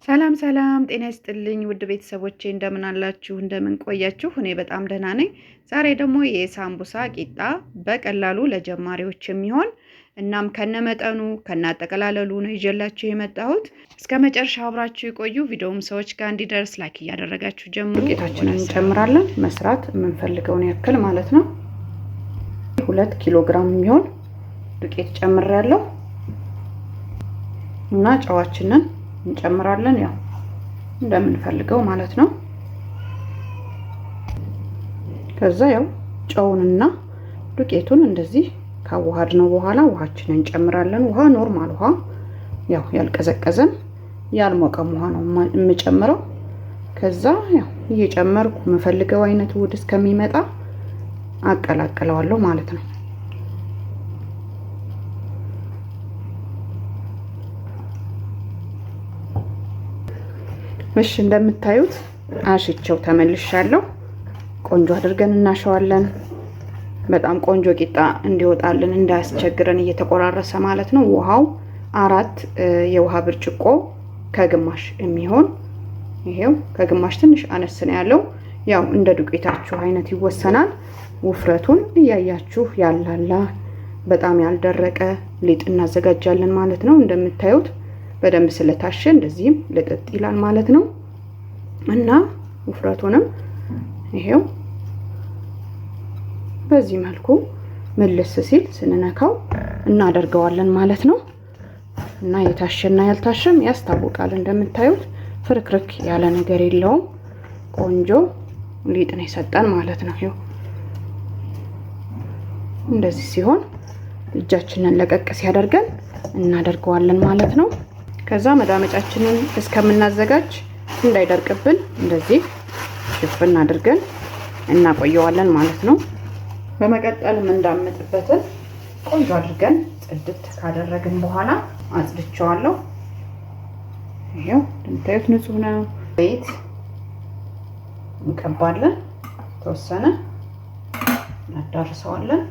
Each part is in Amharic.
ሰላም ሰላም ጤና ይስጥልኝ ውድ ቤተሰቦቼ እንደምን አላችሁ እንደምን ቆያችሁ? እኔ በጣም ደህና ነኝ። ዛሬ ደግሞ የሳምቡሳ ቂጣ በቀላሉ ለጀማሪዎች የሚሆን እናም ከነመጠኑ ከነአጠቀላለሉ ነው ይዤላችሁ የመጣሁት። እስከ መጨረሻው አብራችሁ የቆዩ ቪዲዮውም ሰዎች ጋር እንዲደርስ ላይክ እያደረጋችሁ ጀምሩ። ዱቄታችንን እንጨምራለን መስራት የምንፈልገውን ያክል ማለት ነው። 2 ኪሎ ግራም የሚሆን ዱቄት ጨምሬያለሁ እና ጨዋችንን እንጨምራለን ያው እንደምንፈልገው ማለት ነው። ከዛ ያው ጨውንና ዱቄቱን እንደዚህ ካዋሃድነው በኋላ ውሃችንን እንጨምራለን። ውሃ ኖርማል ውሃ ያው ያልቀዘቀዘን ያልሞቀም ውሃ ነው የምጨምረው። ከዛ ያው እየጨመርኩ የምፈልገው አይነት ውህድ እስከሚመጣ አቀላቅለዋለሁ ማለት ነው። እሺ እንደምታዩት አሽቸው ተመልሻለሁ። ቆንጆ አድርገን እናሸዋለን። በጣም ቆንጆ ቂጣ እንዲወጣልን እንዳያስቸግረን እየተቆራረሰ ማለት ነው። ውሃው 4 የውሃ ብርጭቆ ከግማሽ የሚሆን ይሄው ከግማሽ ትንሽ አነስ ነው ያለው። ያው እንደ ዱቄታችሁ አይነት ይወሰናል። ውፍረቱን እያያችሁ ያላላ በጣም ያልደረቀ ሊጥ እናዘጋጃለን ማለት ነው። እንደምታዩት በደንብ ስለታሸ እንደዚህም ልጥጥ ይላል ማለት ነው። እና ውፍረቱንም ይሄው በዚህ መልኩ መልስ ሲል ስንነካው እናደርገዋለን ማለት ነው። እና የታሸና ያልታሸም ያስታውቃል። እንደምታዩት ፍርክርክ ያለ ነገር የለውም። ቆንጆ ሊጥ ነው የሰጠን ማለት ነው። ይሄው እንደዚህ ሲሆን እጃችንን ለቀቅ ሲያደርገን እናደርገዋለን ማለት ነው። ከዛ መዳመጫችንን እስከምናዘጋጅ እንዳይደርቅብን እንደዚህ ሽፍን አድርገን እናቆየዋለን ማለት ነው። በመቀጠል እንዳመጥበትን ቆንጆ አድርገን ጽድት ካደረግን በኋላ አጽድቼዋለሁ። ይሄው እንደምታዩት ንጹህ ነው። ዘይት እንቀባለን፣ ተወሰነ እናዳርሰዋለን።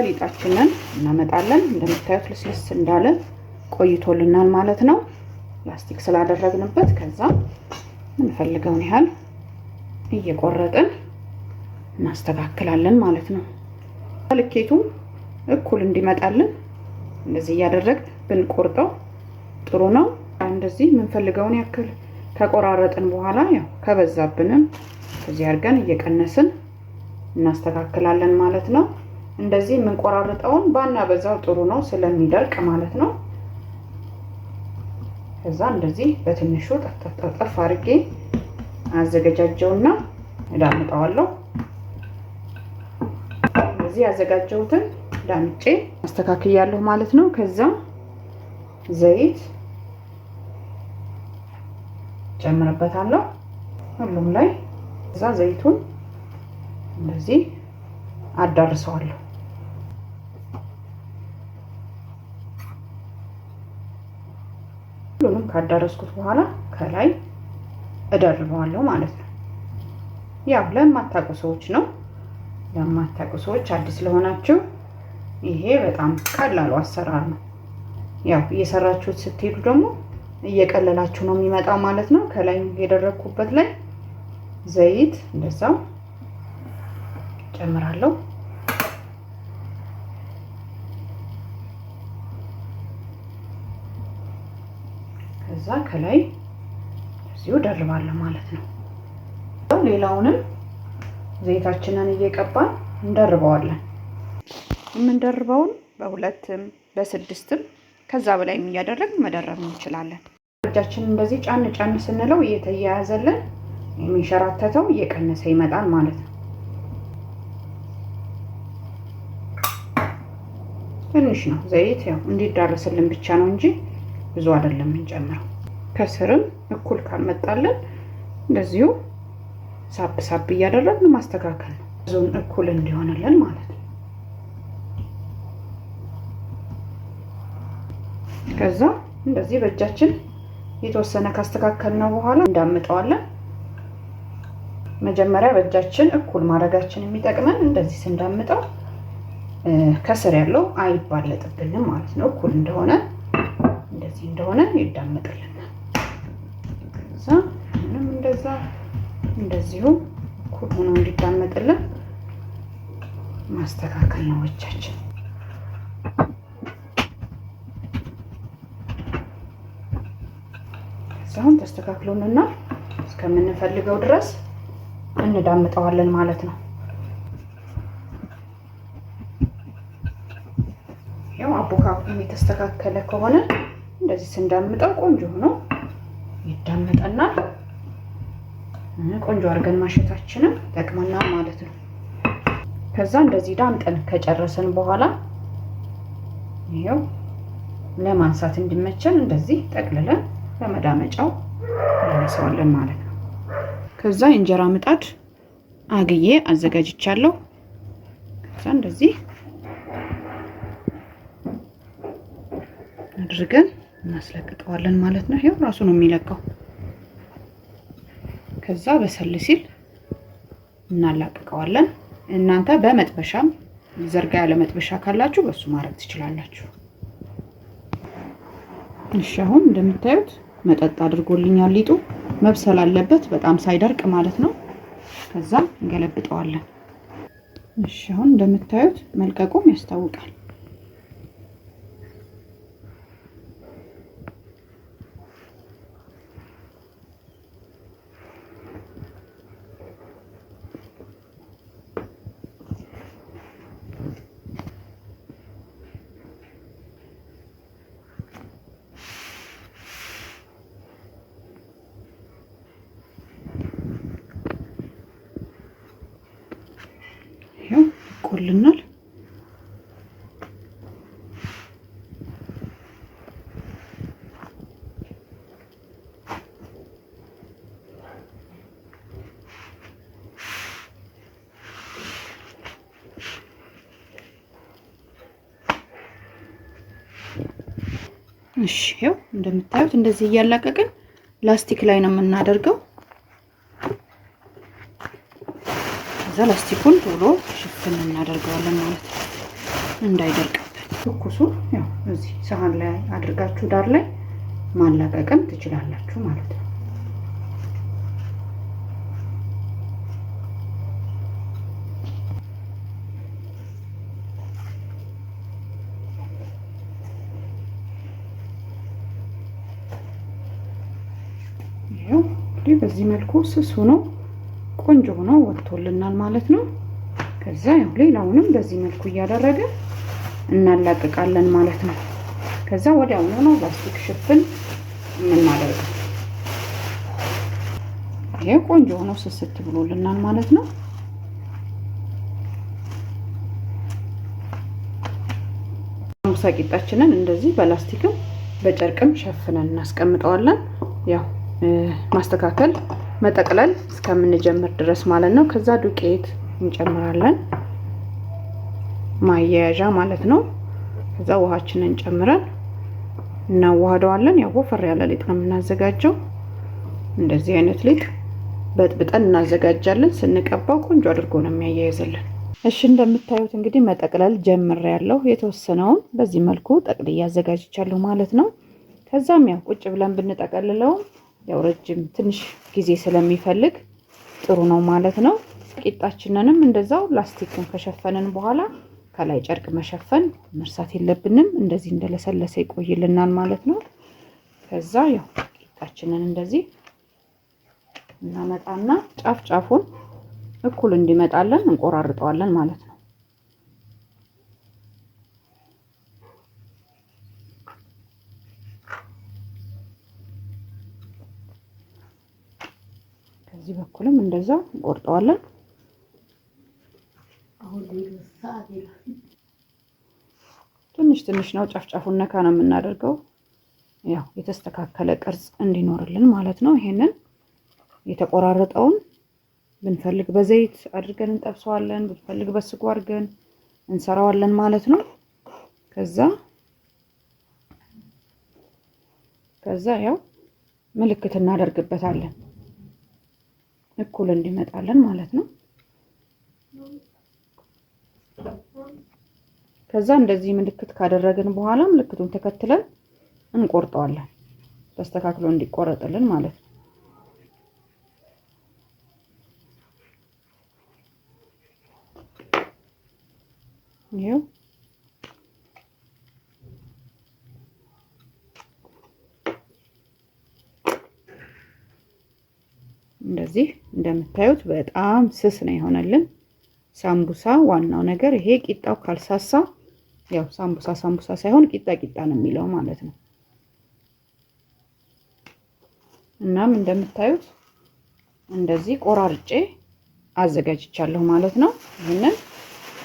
ሊጣችንን እናመጣለን። እንደምታዩት ልስልስ እንዳለ ቆይቶልናል ማለት ነው። ፕላስቲክ ስላደረግንበት ከዛ እንፈልገውን ያህል እየቆረጥን እናስተካክላለን ማለት ነው። ልኬቱ እኩል እንዲመጣልን እንደዚህ እያደረግን ብንቆርጠው ጥሩ ነው። እንደዚህ የምንፈልገውን ያክል ከቆራረጥን በኋላ ያው ከበዛብንም እዚህ አድርገን እየቀነስን እናስተካክላለን ማለት ነው። እንደዚህ የምንቆራርጠውን ባናበዛው ጥሩ ነው ስለሚደርቅ ማለት ነው። ከዛ እንደዚህ በትንሹ ጠፍጠፍ አድርጌ አዘጋጃጀውና እዳምጣዋለሁ። እንደዚህ ያዘጋጀሁትን ዳምጬ አስተካክያለሁ ማለት ነው። ከዛ ዘይት ጨምርበታለሁ ሁሉም ላይ። ከዛ ዘይቱን እንደዚህ አዳርሰዋለሁ። ሁሉንም ካዳረስኩት በኋላ ከላይ እደርበዋለሁ ማለት ነው። ያው ለማታውቁ ሰዎች ነው። ለማታውቁ ሰዎች አዲስ ለሆናችሁ ይሄ በጣም ቀላሉ አሰራር ነው። ያው እየሰራችሁት ስትሄዱ ደግሞ እየቀለላችሁ ነው የሚመጣው ማለት ነው። ከላይ የደረኩበት ላይ ዘይት እንደዛው ጨምራለሁ። ከዛ ከላይ እዚሁ ደርባለሁ ማለት ነው። ሌላውንም ዘይታችንን እየቀባን እንደርበዋለን። የምንደርበውን በ2ም በ6ም ከዛ በላይም እያደረግን መደረብ እንችላለን። እጃችንን እንደዚህ ጫን ጫን ስንለው እየተያያዘልን የሚንሸራተተው እየቀነሰ ይመጣል ማለት ነው። ትንሽ ነው ዘይት ያው እንዲዳረስልን ብቻ ነው እንጂ ብዙ አይደለም እንጨምረው። ከስርም እኩል ካልመጣልን እንደዚሁ ሳብ ሳብ እያደረግን ማስተካከል ነው። ብዙን እኩል እንዲሆንልን ማለት ነው። ከዛ እንደዚህ በእጃችን የተወሰነ ካስተካከልነው በኋላ እንዳምጠዋለን። መጀመሪያ በእጃችን እኩል ማድረጋችን የሚጠቅመን እንደዚህ ስንዳምጠው ከስር ያለው አይባለጥብንም ማለት ነው። እኩል እንደሆነ እንደዚህ እንደሆነ ይዳመጥልናል። ከዛ ምንም እንደዚሁ እኩል ሆኖ እንዲዳመጥልን ማስተካከል ነው እጃችን። አሁን ተስተካክሎንና እስከምንፈልገው ድረስ እንዳምጠዋለን ማለት ነው። ያው አቦካኩ የተስተካከለ ከሆነ እንደዚህ ስንዳምጠው ቆንጆ ሆኖ ይዳመጠናል። ቆንጆ አድርገን ማሸታችንም ይጠቅመናል ማለት ነው። ከዛ እንደዚህ ዳምጠን ከጨረሰን በኋላ ይሄው ለማንሳት እንዲመቸን እንደዚህ ጠቅልለን በመዳመጫው እናነሳዋለን ማለት ነው። ከዛ እንጀራ ምጣድ አግዬ አዘጋጅቻለሁ። ከዛ እንደዚህ አድርገን እናስለቅጠዋለን ማለት ነው። ይሄው ራሱ ነው የሚለቀው። ከዛ በሰል ሲል እናላቅቀዋለን። እናንተ በመጥበሻም ዘርጋ ያለ መጥበሻ ካላችሁ በሱ ማድረግ ትችላላችሁ። እሺ አሁን እንደምታዩት መጠጥ አድርጎልኛል። ሊጡ መብሰል አለበት በጣም ሳይደርቅ ማለት ነው። ከዛ እንገለብጠዋለን። እሺ አሁን እንደምታዩት መልቀቁም ያስታውቃል። ይሄው ቆልናል። እሺ ይሄው እንደምታዩት እንደዚህ እያላቀቅን ላስቲክ ላይ ነው የምናደርገው። ከዛ ላስቲኩን ቶሎ ሽፍን እናደርገዋለን ማለት ነው እንዳይደርቅብን። ትኩሱ ያው እዚህ ሳህን ላይ አድርጋችሁ ዳር ላይ ማላቀቅም ትችላላችሁ ማለት ነው። ይሄው እንግዲህ በዚህ መልኩ ስስ ሆኖ ቆንጆ ሆኖ ወጥቶልናል ማለት ነው። ከዛ ያው ሌላውንም በዚህ መልኩ እያደረገ እናላቅቃለን ማለት ነው። ከዛ ወዲያውኑ ነው ላስቲክ ሽፍን የምናደርገው። ይሄ ቆንጆ ሆኖ ስስት ብሎልናል ማለት ነው። ሳቂጣችንን እንደዚህ በላስቲክም በጨርቅም ሸፍነን እናስቀምጠዋለን። ያው ማስተካከል መጠቅለል እስከምንጀምር ድረስ ማለት ነው። ከዛ ዱቄት እንጨምራለን ማያያዣ ማለት ነው። ከዛ ውሃችንን ጨምረን እናዋህደዋለን። ያው ወፈር ያለ ሊጥ ነው የምናዘጋጀው። እንደዚህ አይነት ሊጥ በጥብጠን እናዘጋጃለን። ስንቀባው ቆንጆ አድርጎ ነው የሚያያይዝልን። እሺ እንደምታዩት እንግዲህ መጠቅለል ጀምሬያለሁ። የተወሰነውን በዚህ መልኩ ጠቅልዬ አዘጋጅቻለሁ ማለት ነው። ከዛም ያው ቁጭ ብለን ብንጠቀልለው ያው ረጅም ትንሽ ጊዜ ስለሚፈልግ ጥሩ ነው ማለት ነው። ቂጣችንንም እንደዛው ላስቲክን ከሸፈንን በኋላ ከላይ ጨርቅ መሸፈን መርሳት የለብንም። እንደዚህ እንደለሰለሰ ይቆይልናል ማለት ነው። ከዛ ያው ቂጣችንን እንደዚህ እናመጣና ጫፍ ጫፉን እኩል እንዲመጣለን እንቆራርጠዋለን ማለት ነው። ከዚህ በኩልም እንደዛው እንቆርጠዋለን። ትንሽ ትንሽ ነው ጫፍጫፉን ነካ ነው የምናደርገው። ያው የተስተካከለ ቅርጽ እንዲኖርልን ማለት ነው። ይሄንን የተቆራረጠውን ብንፈልግ በዘይት አድርገን እንጠብሰዋለን፣ ብንፈልግ በስጎ አድርገን እንሰራዋለን ማለት ነው። ከዛ ያው ምልክት እናደርግበታለን እኩል እንዲመጣለን ማለት ነው። ከዛ እንደዚህ ምልክት ካደረግን በኋላ ምልክቱን ተከትለን እንቆርጠዋለን ተስተካክሎ እንዲቆረጥልን ማለት ነው። እንደዚህ እንደምታዩት በጣም ስስ ነው የሆነልን ሳምቡሳ። ዋናው ነገር ይሄ ቂጣው ካልሳሳ ያው ሳምቡሳ ሳይሆን ቂጣ ነው የሚለው ማለት ነው። እናም እንደምታዩት እንደዚህ ቆራርጬ አዘጋጅቻለሁ ማለት ነው። ይሄንን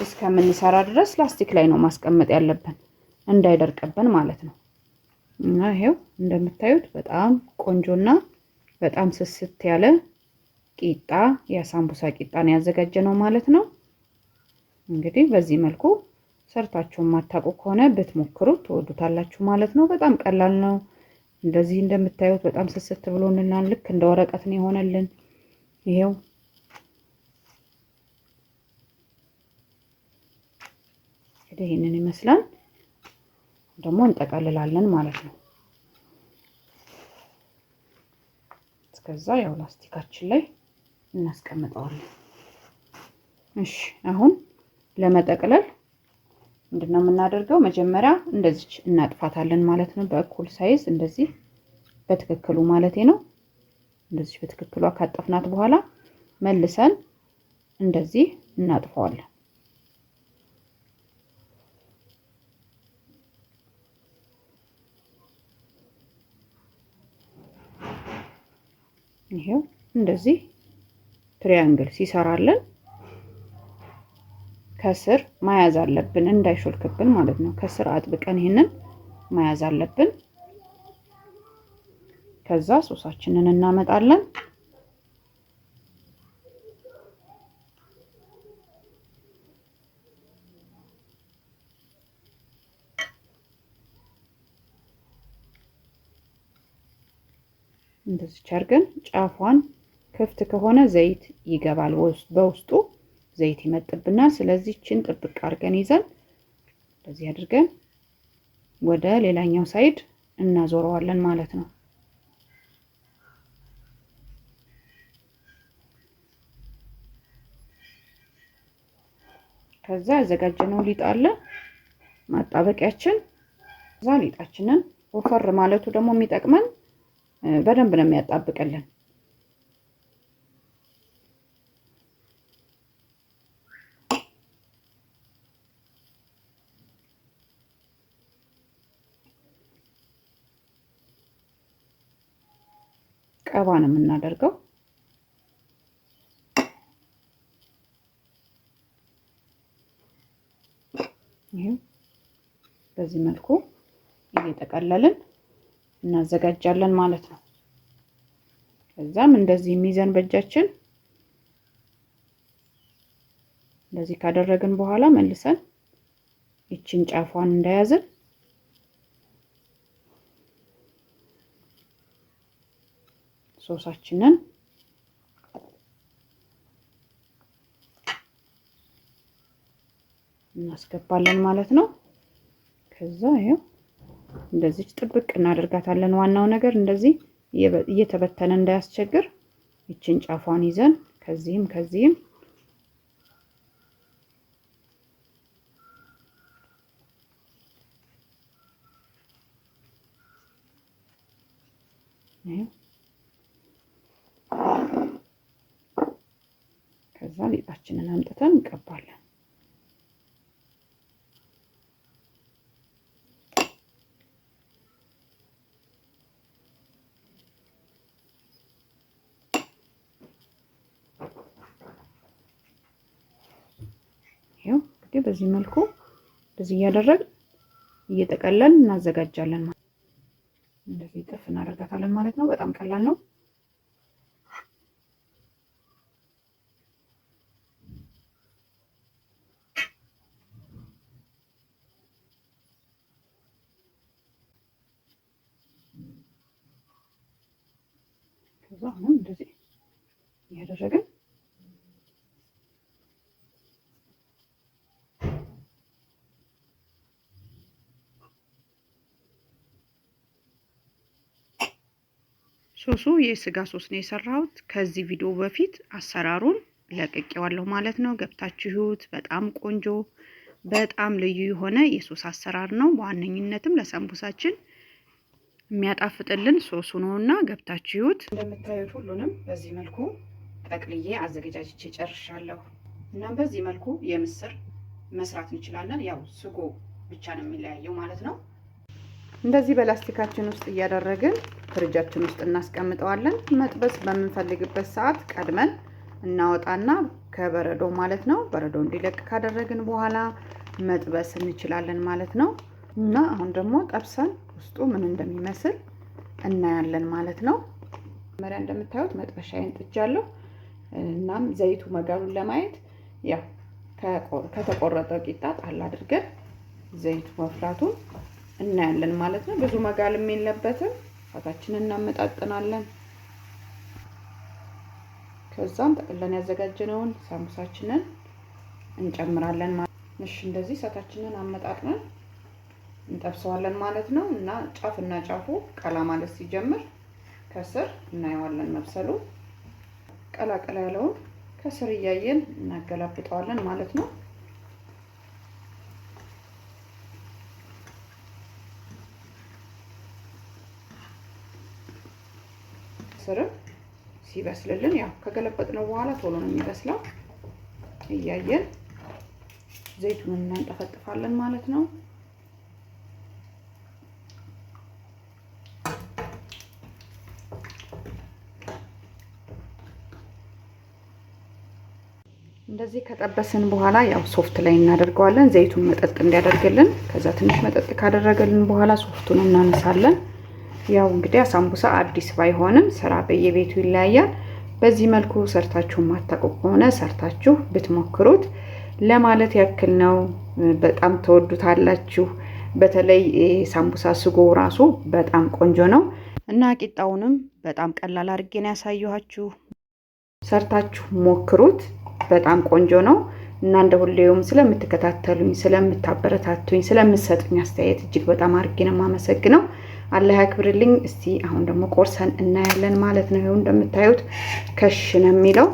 እስከምንሰራ ድረስ ላስቲክ ላይ ነው ማስቀመጥ ያለብን እንዳይደርቅብን ማለት ነው። እና ይሄው እንደምታዩት በጣም ቆንጆና በጣም ስስት ያለ ቂጣ የሳምቡሳ ቂጣን ያዘጋጀነው ማለት ነው። እንግዲህ በዚህ መልኩ ሰርታችሁ ማታውቁ ከሆነ ብትሞክሩት ትወዱታላችሁ ማለት ነው። በጣም ቀላል ነው። እንደዚህ እንደምታዩት በጣም ስስት ብሎንናል። ልክ እንደ ወረቀት ነው የሆነልን። ይሄው እንግዲህ ይሄንን ይመስላል። ደግሞ እንጠቀልላለን ማለት ነው። እስከዛ ያው ላስቲካችን ላይ እናስቀምጠዋለን። እሺ አሁን ለመጠቅለል ምንድነው የምናደርገው? መጀመሪያ እንደዚህ እናጥፋታለን ማለት ነው። በእኩል ሳይዝ እንደዚህ በትክክሉ ማለት ነው። እንደዚህ በትክክሉ ካጠፍናት በኋላ መልሰን እንደዚህ እናጥፋዋለን። ይሄው እንደዚህ ትሪያንግል ሲሰራልን ከስር መያዝ አለብን እንዳይሾልክብን ማለት ነው። ከስር አጥብቀን ይሄንን መያዝ አለብን። ከዛ ሶሳችንን እናመጣለን። እንደዚህ አድርገን ጫፏን ክፍት ከሆነ ዘይት ይገባል፣ በውስጡ ዘይት ይመጥብናል። ስለዚህ እቺን ጥብቅ አድርገን ይዘን እንደዚህ አድርገን ወደ ሌላኛው ሳይድ እናዞረዋለን ማለት ነው። ከዛ ያዘጋጀነው ሊጥ አለ ማጣበቂያችን። ከዛ ሊጣችንን ወፈር ማለቱ ደግሞ የሚጠቅመን በደንብ ነው የሚያጣብቅልን። ቀባ ነው የምናደርገው። ይሄው በዚህ መልኩ እየጠቀለልን እናዘጋጃለን ማለት ነው። ከዛም እንደዚህ የሚዘን በእጃችን እንደዚህ ካደረግን በኋላ መልሰን እቺን ጫፏን እንዳያዝን ሶሳችንን እናስገባለን ማለት ነው። ከዛ ይሄው እንደዚህ ጥብቅ እናደርጋታለን። ዋናው ነገር እንደዚህ እየተበተነ እንዳያስቸግር እቺን ጫፏን ይዘን ከዚህም ከዛ ሊጣችንን አምጥተን እንቀባለን። ይሄው እንግዲህ በዚህ መልኩ እንደዚህ እያደረግን እየጠቀለልን እናዘጋጃለን ማለት ነው። እንደዚህ ጥፍ እናደርጋታለን ማለት ነው። በጣም ቀላል ነው። ከዛ አሁን እንደዚህ እያደረግን ሶሱ የስጋ ሶስ ነው የሰራሁት። ከዚህ ቪዲዮ በፊት አሰራሩን ለቅቄዋለሁ ማለት ነው። ገብታችሁት በጣም ቆንጆ በጣም ልዩ የሆነ የሶስ አሰራር ነው። በዋነኝነትም ለሳምቡሳችን የሚያጣፍጥልን ሶሱ ነውና ገብታችሁት እንደምታዩት ሁሉንም በዚህ መልኩ ጠቅልዬ አዘገጃጅቼ ጨርሻለሁ። እናም በዚህ መልኩ የምስር መስራት እንችላለን። ያው ስጎ ብቻ ነው የሚለያየው ማለት ነው። እንደዚህ በላስቲካችን ውስጥ እያደረግን ፍሪጃችን ውስጥ እናስቀምጠዋለን። መጥበስ በምንፈልግበት ሰዓት ቀድመን እናወጣና ከበረዶ ማለት ነው በረዶ እንዲለቅ ካደረግን በኋላ መጥበስ እንችላለን ማለት ነው። እና አሁን ደግሞ ጠብሰን ውስጡ ምን እንደሚመስል እናያለን ማለት ነው። መጀመሪያ እንደምታዩት መጥበሻዬን ጥጃለሁ። እናም ዘይቱ መጋሉን ለማየት ያው ከተቆረጠው ቂጣ ጣል አድርገን ዘይቱ መፍላቱን እናያለን ማለት ነው። ብዙ መጋልም የለበትም። እሳታችንን እናመጣጥናለን። ከዛም ጠቅለን ያዘጋጀነውን ሳምቡሳችንን እንጨምራለን ማለት ነው። እሺ እንደዚህ እሳታችንን አመጣጥነን እንጠብሰዋለን ማለት ነው። እና ጫፍና ጫፉ ቀላ ማለት ሲጀምር ከስር እናየዋለን መብሰሉ። ቀላ ቀላ ያለውን ከስር እያየን እናገላብጠዋለን ማለት ነው። ስርም ሲበስልልን ያው ከገለበጥነው በኋላ ቶሎ ነው የሚበስለው። እያየን ዘይቱን እናንጠፈጥፋለን ማለት ነው። እንደዚህ ከጠበስን በኋላ ያው ሶፍት ላይ እናደርገዋለን ዘይቱን መጠጥ እንዲያደርግልን። ከዛ ትንሽ መጠጥ ካደረገልን በኋላ ሶፍቱን እናነሳለን። ያው እንግዲህ ሳምቡሳ አዲስ ባይሆንም ስራ በየቤቱ ይለያያል። በዚህ መልኩ ሰርታችሁ ማታውቁ ከሆነ ሰርታችሁ ብትሞክሩት ለማለት ያክል ነው። በጣም ተወዱታላችሁ። በተለይ ሳምቡሳ ስጎ ራሱ በጣም ቆንጆ ነው እና ቂጣውንም በጣም ቀላል አድርጌ ነው ያሳየኋችሁ። ሰርታችሁ ሞክሩት። በጣም ቆንጆ ነው እና እንደ ሁሌውም ስለምትከታተሉኝ፣ ስለምታበረታቱኝ፣ ስለምትሰጡኝ አስተያየት እጅግ በጣም አድርጌ ነው የማመሰግነው። አላህ ያክብርልኝ። እስቲ አሁን ደግሞ ቆርሰን እናያለን ማለት ነው። ይሄው እንደምታዩት ከሽ ነው የሚለው።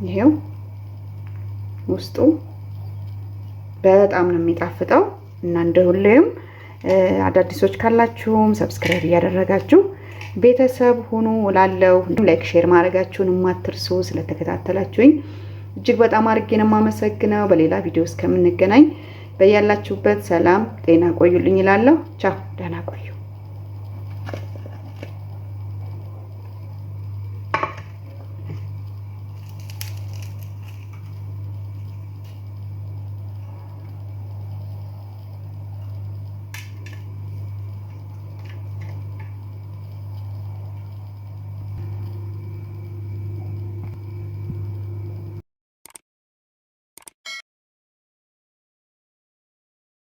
ይሄው ውስጡ በጣም ነው የሚጣፍጠው እና እንደ ሁሌም አዳዲሶች ካላችሁም ሰብስክራይብ እያደረጋችሁ ቤተሰብ ሁኑ እላለሁ። ላይክ ሼር ማድረጋችሁን አትርሱ። ስለተከታተላችሁኝ እጅግ በጣም አድርጌ ነው የማመሰግነው። በሌላ ቪዲዮ እስከምንገናኝ በያላችሁበት ሰላም ጤና ቆዩልኝ እላለሁ። ቻው፣ ደህና ቆዩ።